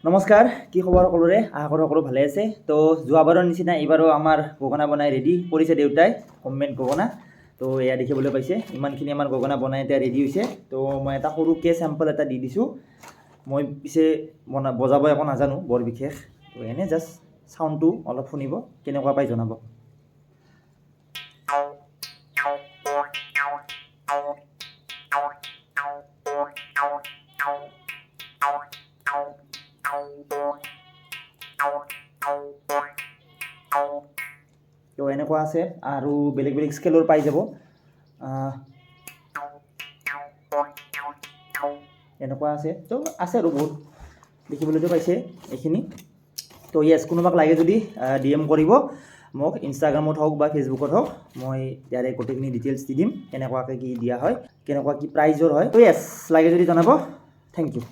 নমস্কাৰ, কি খবৰ সকলোৰে? আশা কৰোঁ সকলো ভালে আছে। তো যোৱাবাৰৰ নিচিনা এইবাৰো আমাৰ গগনা বনাই ৰেডি কৰিছে দেউতাই, হোমমেড গগনা। তো এয়া দেখিবলৈ পাইছে, ইমানখিনি আমাৰ গগনা বনাই এতিয়া ৰেডি হৈছে। তো মই এটা সৰুকৈ চেম্পল এটা দি দিছোঁ। মই পিছে বজাব একো নাজানো বৰ বিশেষ। তো এনেই জাষ্ট চাউণ্ডটো অলপ শুনিব, কেনেকুৱা পাই জনাব। তো এনেকুৱা আছে আৰু বেলেগ বেলেগ স্কেলৰ পাই যাব। এনেকুৱা আছে, তো আছে আৰু বহুত দেখিবলৈতো পাইছে এইখিনি। তো য়েছ, কোনোবাক লাগে যদি DM কৰিব মোক, ইনষ্টাগ্ৰামত হওক বা ফেচবুকত হওক। মই ইয়াৰে গোটেইখিনি ডিটেইলছ দি দিম, কেনেকুৱাকৈ কি দিয়া হয়, কেনেকুৱা কি প্ৰাইজৰ হয়। তো য়েছ, লাগে যদি জনাব। Thank U.